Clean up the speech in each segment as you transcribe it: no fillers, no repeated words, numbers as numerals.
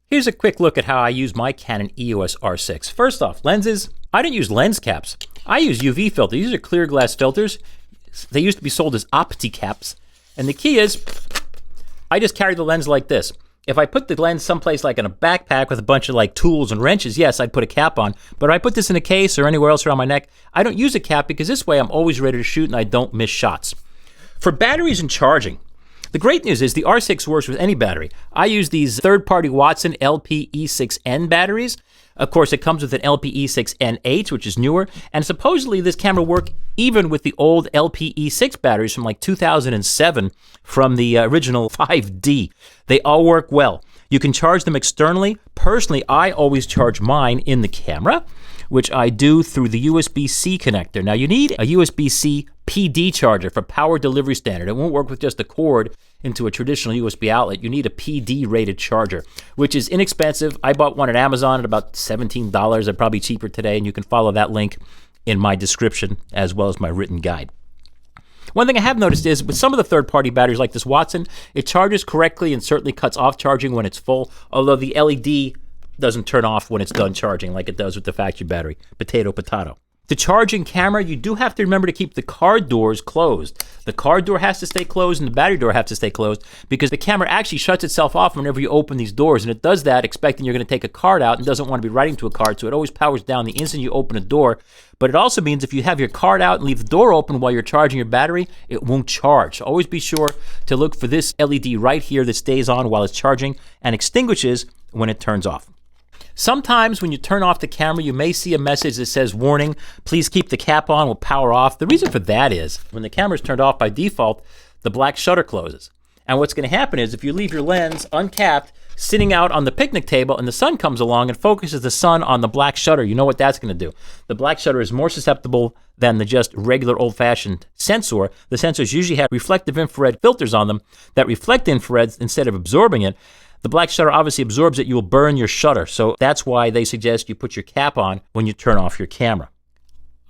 Here's a quick look at how I use my Canon EOS R6. First off, lenses. I don't use lens caps. I use UV filters. These are clear glass filters. They used to be sold as opti caps. And the key is, I just carry the lens like this. If I put the lens someplace like in a backpack with a bunch of like tools and wrenches, yes, I'd put a cap on. But if I put this in a case or anywhere else around my neck, I don't use a cap because this way I'm always ready to shoot and I don't miss shots. For batteries and charging, the great news is the R6 works with any battery. I use these third-party Watson LPE6N batteries. Of course, it comes with an LPE6N8, which is newer, and supposedly this camera works even with the old LPE6 batteries from like 2007 from the original 5D. They all work well. You can charge them externally. Personally, I always charge mine in the camera, which I do through the USB-C connector. Now, you need a USB-C PD charger for power delivery standard. It won't work with just a cord into a traditional USB outlet. You need a PD-rated charger, which is inexpensive. I bought one at Amazon at about $17. They're probably cheaper today, and you can follow that link in my description as well as my written guide. One thing I have noticed is with some of the third-party batteries like this Watson, it charges correctly and certainly cuts off charging when it's full, although the LED doesn't turn off when it's done charging like it does with the factory battery. Potato, potato. The charging camera, you do have to remember to keep the card doors closed. The card door has to stay closed and the battery door has to stay closed because the camera actually shuts itself off whenever you open these doors, and it does that expecting you're going to take a card out and doesn't want to be writing to a card, so it always powers down the instant you open a door. But it also means if you have your card out and leave the door open while you're charging your battery, it won't charge. So always be sure to look for this LED right here that stays on while it's charging and extinguishes when it turns off. Sometimes when you turn off the camera, you may see a message that says, warning, please keep the cap on, will power off. The reason for that is when the camera is turned off by default, the black shutter closes. And what's going to happen is if you leave your lens uncapped, sitting out on the picnic table and the sun comes along and focuses the sun on the black shutter, you know what that's going to do. The black shutter is more susceptible than the just regular old-fashioned sensor. The sensors usually have reflective infrared filters on them that reflect infrared instead of absorbing it. The black shutter obviously absorbs it, you will burn your shutter. So that's why they suggest you put your cap on when you turn off your camera.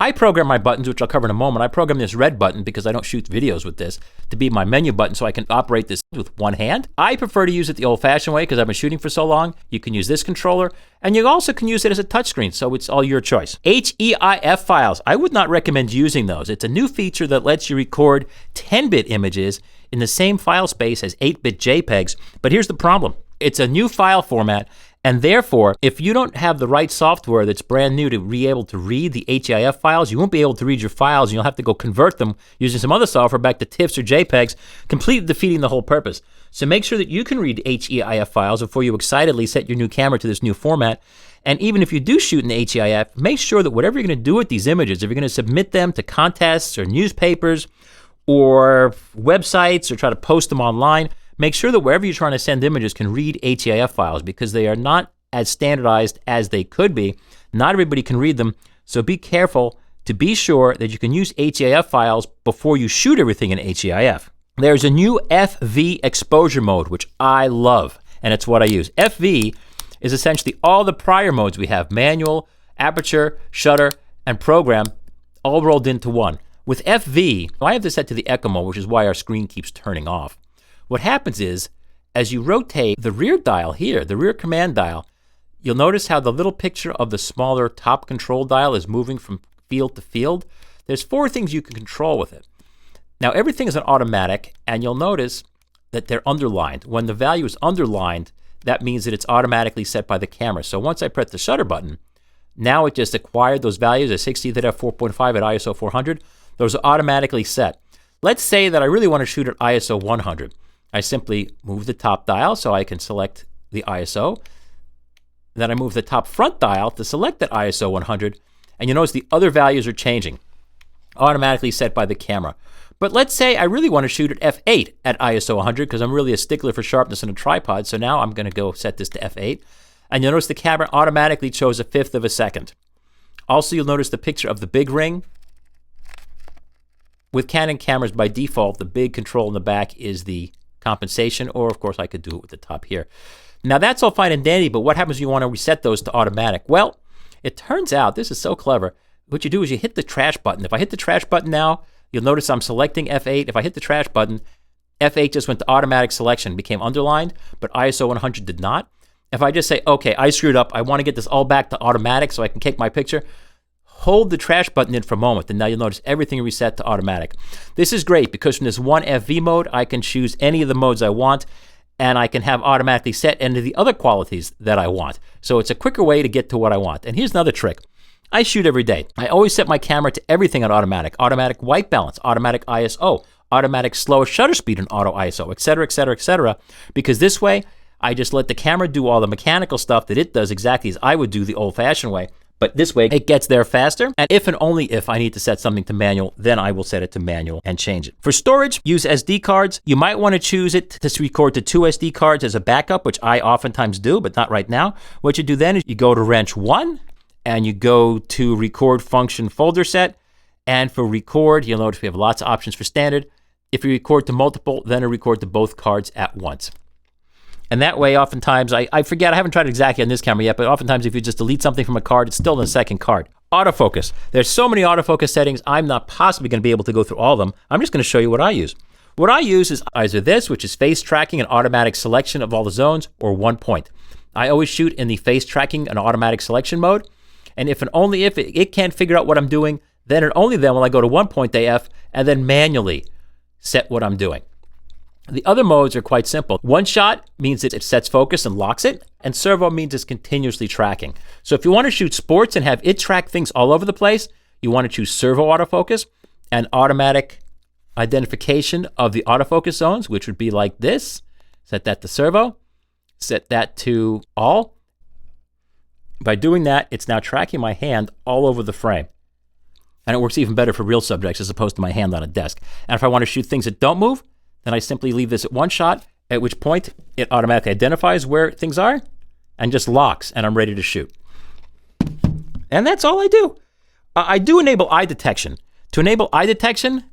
I program my buttons, which I'll cover in a moment. I program this red button because I don't shoot videos with this to be my menu button so I can operate this with one hand. I prefer to use it the old-fashioned way because I've been shooting for so long. You can use this controller, and you also can use it as a touchscreen, so it's all your choice. HEIF files. I would not recommend using those. It's a new feature that lets you record 10-bit images in the same file space as 8-bit JPEGs, but here's the problem. It's a new file format, and therefore, if you don't have the right software that's brand new to be able to read the HEIF files, you won't be able to read your files, and you'll have to go convert them using some other software back to TIFFs or JPEGs, completely defeating the whole purpose. So make sure that you can read HEIF files before you excitedly set your new camera to this new format. And even if you do shoot in HEIF, make sure that whatever you're going to do with these images, if you're going to submit them to contests or newspapers or websites or try to post them online, make sure that wherever you're trying to send images can read HEIF files because they are not as standardized as they could be. Not everybody can read them, so be careful to be sure that you can use HEIF files before you shoot everything in HEIF. There's a new FV exposure mode, which I love, and it's what I use. FV is essentially all the prior modes we have: manual, aperture, shutter, and program, all rolled into one. With FV, I have this set to the echo mode, which is why our screen keeps turning off. What happens is, as you rotate the rear dial here, the rear command dial, you'll notice how the little picture of the smaller top control dial is moving from field to field. There's 4 things you can control with it. Now, everything is an automatic, and you'll notice that they're underlined. When the value is underlined, that means that it's automatically set by the camera. So once I press the shutter button, now it just acquired those values at 60 to f4.5 at ISO 400. Those are automatically set. Let's say that I really want to shoot at ISO 100. I simply move the top dial so I can select the ISO. Then I move the top front dial to select that ISO 100. And you notice the other values are changing, automatically set by the camera. But let's say I really want to shoot at f8 at ISO 100 because I'm really a stickler for sharpness in a tripod. So now I'm going to go set this to f8. And you'll notice the camera automatically chose 1/5 of a second. Also, you'll notice the picture of the big ring. With Canon cameras, by default, the big control in the back is the compensation, or of course I could do it with the top here. Now that's all fine and dandy, but what happens if you want to reset those to automatic? Well, it turns out, this is so clever, what you do is you hit the trash button. If I hit the trash button now, you'll notice I'm selecting F8. If I hit the trash button, F8 just went to automatic selection, became underlined, but ISO 100 did not. if I just say, okay, I screwed up, I want to get this all back to automatic so I can take my picture, hold the trash button in for a moment, and now you'll notice everything reset to automatic. This is great because from this one FV mode, I can choose any of the modes I want, and I can have automatically set into the other qualities that I want. So it's a quicker way to get to what I want. And here's another trick. I shoot every day. I always set my camera to everything on automatic. Automatic white balance, automatic ISO, automatic slower shutter speed and auto ISO, etc., etc., etc. Because this way, I just let the camera do all the mechanical stuff that it does exactly as I would do the old-fashioned way. But this way, it gets there faster. And if and only if I need to set something to manual, then I will set it to manual and change it. For storage, use SD cards. You might want to choose it to record to 2 SD cards as a backup, which I oftentimes do, but not right now. What you do then is you go to wrench 1, and you go to record function folder set. And for record, you'll notice we have lots of options for standard. If you record to multiple, then it'll record to both cards at once. And that way, oftentimes, I forget, I haven't tried it exactly on this camera yet, but oftentimes if you just delete something from a card, it's still in the second card. Autofocus. There's so many autofocus settings, I'm not possibly going to be able to go through all of them. I'm just going to show you what I use. What I use is either this, which is face tracking and automatic selection of all the zones, or 1 point. I always shoot in the face tracking and automatic selection mode. And if and only if it can't figure out what I'm doing, then and only then will I go to 1 point AF and then manually set what I'm doing. The other modes are quite simple. One shot means that it sets focus and locks it, and servo means it's continuously tracking. So if you want to shoot sports and have it track things all over the place, you want to choose servo autofocus and automatic identification of the autofocus zones, which would be like this. Set that to servo, set that to all. By doing that, it's now tracking my hand all over the frame. And it works even better for real subjects as opposed to my hand on a desk. And if I want to shoot things that don't move, then I simply leave this at 1 shot, at which point it automatically identifies where things are and just locks, and I'm ready to shoot. And that's all I do. I do enable eye detection. To enable eye detection,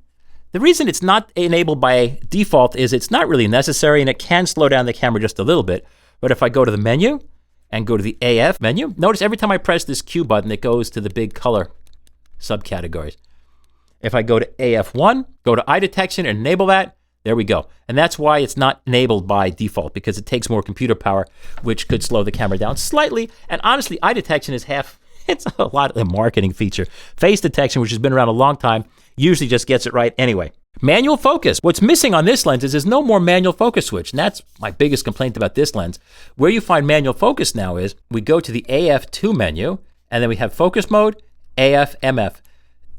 the reason it's not enabled by default is it's not really necessary, and it can slow down the camera just a little bit. But if I go to the menu and go to the AF menu, notice every time I press this Q button, it goes to the big color subcategories. If I go to AF1, go to eye detection and enable that, there we go. And that's why it's not enabled by default, because it takes more computer power, which could slow the camera down slightly. And honestly, eye detection is it's a lot of a marketing feature. Face detection, which has been around a long time, usually just gets it right anyway. Manual focus. What's missing on this lens is there's no more manual focus switch. And that's my biggest complaint about this lens. Where you find manual focus now is we go to the AF2 menu, and then we have focus mode, AF, MF.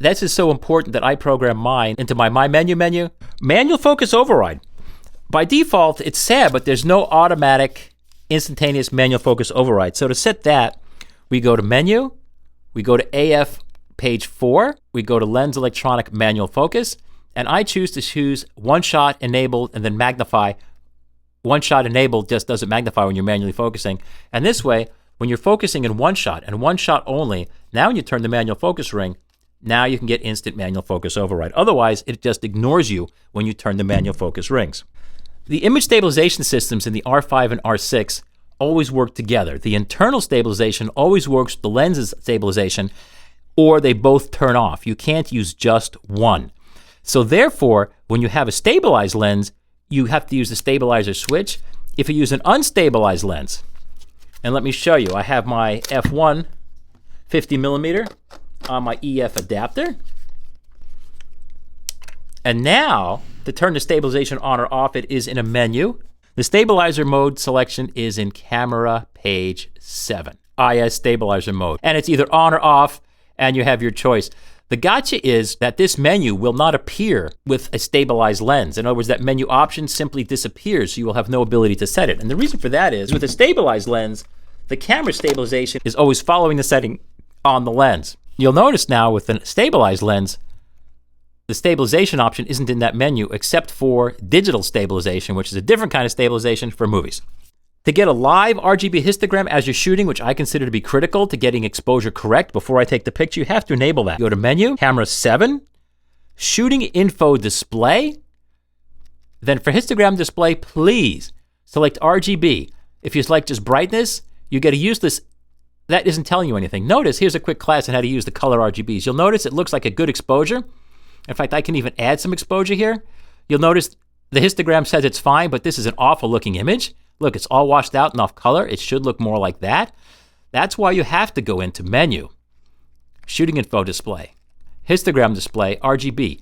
This is so important that I program mine into my menu. Manual focus override. By default, it's sad, but there's no automatic instantaneous manual focus override. So to set that, we go to menu, we go to AF page 4, we go to lens electronic manual focus, and I choose to choose 1 shot enabled and then magnify. 1 shot enabled just doesn't magnify when you're manually focusing. And this way, when you're focusing in 1 shot and 1 shot only, now when you turn the manual focus ring, now you can get instant manual focus override. Otherwise, it just ignores you when you turn the manual focus rings. The image stabilization systems in the R5 and R6 always work together. The internal stabilization always works with the lens's stabilization, or they both turn off. You can't use just one. So therefore, when you have a stabilized lens, you have to use the stabilizer switch. If you use an unstabilized lens, and let me show you, I have my F1 50mm on my EF adapter. And now, to turn the stabilization on or off, it is in a menu. The stabilizer mode selection is in camera page 7, IS stabilizer mode. And it's either on or off, and you have your choice. The gotcha is that this menu will not appear with a stabilized lens. In other words, that menu option simply disappears, so you will have no ability to set it. And the reason for that is, with a stabilized lens, the camera stabilization is always following the setting on the lens. You'll notice now with a stabilized lens, the stabilization option isn't in that menu except for digital stabilization, which is a different kind of stabilization for movies. To get a live RGB histogram as you're shooting, which I consider to be critical to getting exposure correct before I take the picture, you have to enable that. Go to Menu, Camera 7, Shooting Info Display. Then for histogram display, please select RGB. If you select just brightness, you get a useless. That isn't telling you anything. Notice, here's a quick class on how to use the color RGBs. You'll notice it looks like a good exposure. In fact, I can even add some exposure here. You'll notice the histogram says it's fine, but this is an awful looking image. Look, it's all washed out and off color. It should look more like that. That's why you have to go into Menu, Shooting Info Display, Histogram Display, RGB.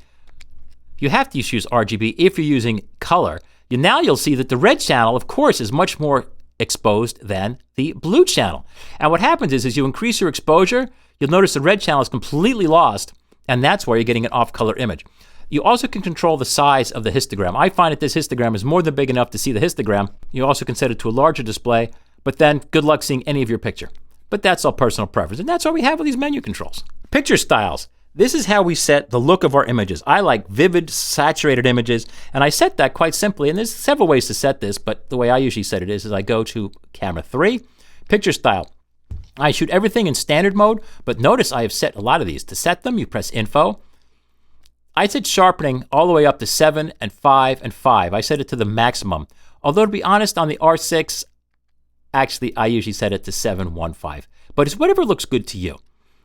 You have to choose RGB if you're using color. Now you'll see that the red channel, of course, is much more exposed than the blue channel. And what happens is, as you increase your exposure, you'll notice the red channel is completely lost, and that's why you're getting an off-color image. You also can control the size of the histogram. I find that this histogram is more than big enough to see the histogram. You also can set it to a larger display, but then good luck seeing any of your picture. But that's all personal preference, and that's what we have with these menu controls. Picture styles. This is how we set the look of our images. I like vivid, saturated images, and I set that quite simply, and there's several ways to set this, but the way I usually set it is I go to camera 3, picture style. I shoot everything in standard mode, but notice I have set a lot of these. To set them, you press info. I set sharpening all the way up to 7 and 5 and 5. I set it to the maximum. Although to be honest, on the R6, actually I usually set it to 715. But it's whatever looks good to you.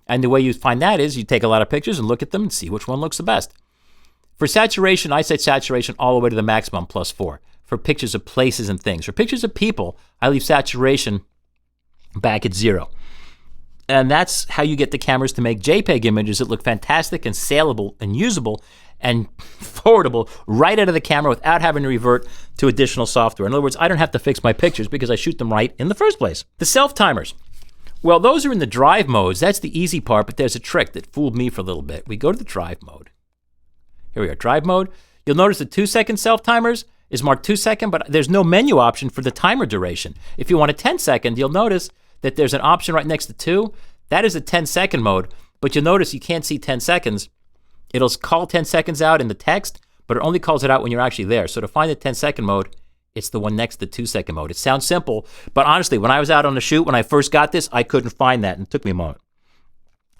And the way you find that is you take a lot of pictures and look at them and see which one looks the best. For saturation, I set saturation all the way to the maximum +4. For pictures of places and things. For pictures of people, I leave saturation back at 0. And that's how you get the cameras to make JPEG images that look fantastic and saleable and usable and forwardable right out of the camera without having to revert to additional software. In other words, I don't have to fix my pictures because I shoot them right in the first place. The self-timers. Well, those are in the drive modes. That's the easy part, but there's a trick that fooled me for a little bit. We go to the drive mode. Here we are, drive mode. You'll notice the 2-second self-timers is marked 2 second, but there's no menu option for the timer duration. If you want a 10-second, you'll notice that there's an option right next to 2. That is a 10-second mode, but you'll notice you can't see 10 seconds. It'll call 10 seconds out in the text, but it only calls it out when you're actually there. So to find the 10-second mode, it's the one next to 2-second mode. It sounds simple, but honestly, when I was out on the shoot, when I first got this, I couldn't find that, and it took me a moment.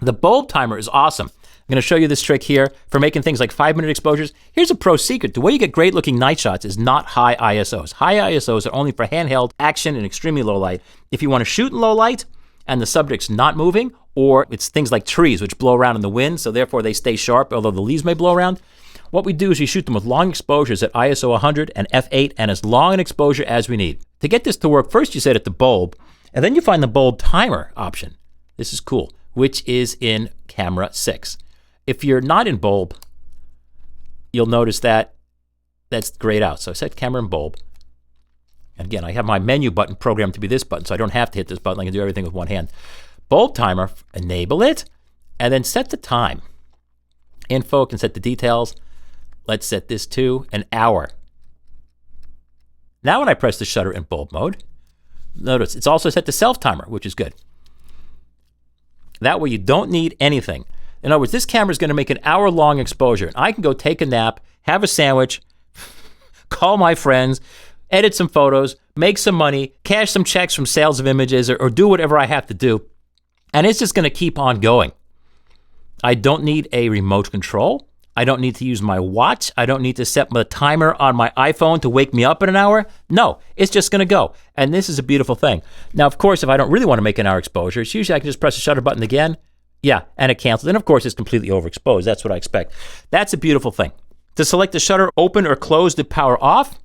The bulb timer is awesome. I'm going to show you this trick here for making things like 5-minute exposures. Here's a pro secret. The way you get great looking night shots is not high ISOs. High ISOs are only for handheld action and extremely low light. If you want to shoot in low light and the subject's not moving, or it's things like trees which blow around in the wind, so therefore they stay sharp, although the leaves may blow around, what we do is we shoot them with long exposures at ISO 100 and f8 and as long an exposure as we need. To get this to work, first you set it to bulb, and then you find the bulb timer option. This is cool, which is in camera 6. If you're not in bulb, you'll notice that that's grayed out. So I set camera and bulb. And again, I have my menu button programmed to be this button, so I don't have to hit this button. I can do everything with one hand. Bulb timer, enable it, and then set the time. Info can set the details. Let's set this to an hour. Now when I press the shutter in bulb mode, notice it's also set to self-timer, which is good. That way you don't need anything. In other words, this camera is going to make an hour-long exposure. And I can go take a nap, have a sandwich, call my friends, edit some photos, make some money, cash some checks from sales of images, or do whatever I have to do. And it's just going to keep on going. I don't need a remote control. I don't need to use my watch. I don't need to set my timer on my iPhone to wake me up in an hour. No, it's just going to go. And this is a beautiful thing. Now, of course, if I don't really want to make an hour exposure, it's usually I can just press the shutter button again. Yeah, and it cancels. And of course, it's completely overexposed. That's what I expect. That's a beautiful thing. To select the shutter, open or close the power off,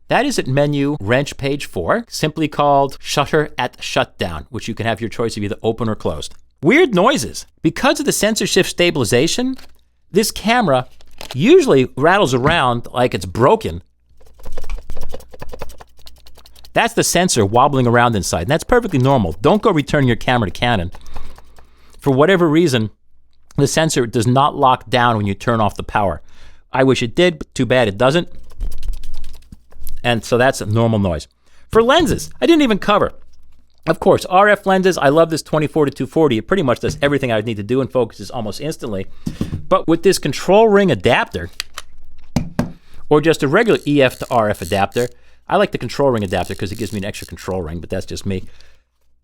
that is at menu wrench page 4, simply called shutter at shutdown, which you can have your choice of either open or closed. Weird noises. Because of the sensor shift stabilization, this camera usually rattles around like it's broken. That's the sensor wobbling around inside, and that's perfectly normal. Don't go return your camera to Canon. For whatever reason, the sensor does not lock down when you turn off the power. I wish it did, but too bad it doesn't. And so that's a normal noise. For lenses, I didn't even cover. Of course, RF lenses, I love this 24 to 240. It pretty much does everything I would need to do and focuses almost instantly. But with this control ring adapter, or just a regular EF to RF adapter, I like the control ring adapter because it gives me an extra control ring, but that's just me.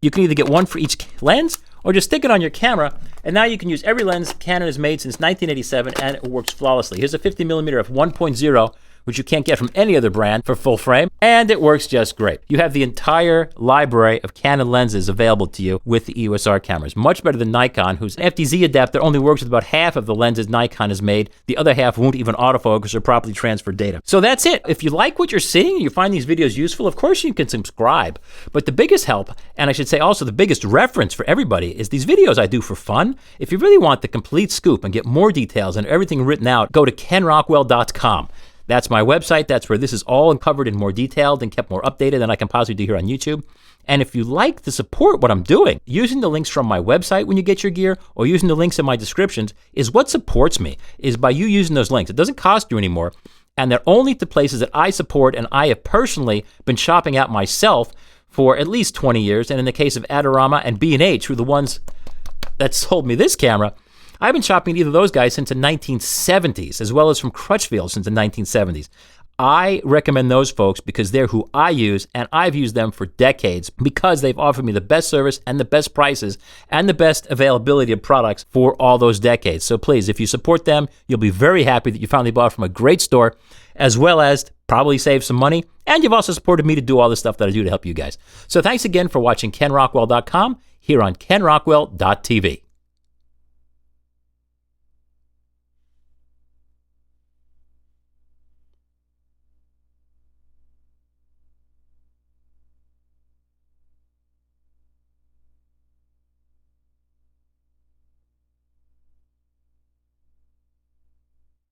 You can either get one for each lens, or just stick it on your camera, and now you can use every lens Canon has made since 1987, and it works flawlessly. Here's a 50mm f1.0 which you can't get from any other brand for full frame, and it works just great. You have the entire library of Canon lenses available to you with the EOS R cameras. Much better than Nikon, whose FTZ adapter only works with about half of the lenses Nikon has made. The other half won't even autofocus or properly transfer data. So that's it. If you like what you're seeing and you find these videos useful, of course you can subscribe. But the biggest help, and I should say also the biggest reference for everybody, is these videos I do for fun. If you really want the complete scoop and get more details and everything written out, go to kenrockwell.com. That's my website. That's where this is all covered in more detail and kept more updated than I can possibly do here on YouTube. And if you like to support what I'm doing, using the links from my website when you get your gear or using the links in my descriptions is what supports me, is by you using those links. It doesn't cost you anymore. And they're only to places that I support and I have personally been shopping out myself for at least 20 years. And in the case of Adorama and B&H, who are the ones that sold me this camera, I've been shopping at either of those guys since the 1970s, as well as from Crutchfield since the 1970s. I recommend those folks because they're who I use, and I've used them for decades because they've offered me the best service and the best prices and the best availability of products for all those decades. So please, if you support them, you'll be very happy that you finally bought from a great store, as well as probably save some money. And you've also supported me to do all the stuff that I do to help you guys. So thanks again for watching KenRockwell.com here on KenRockwell.tv.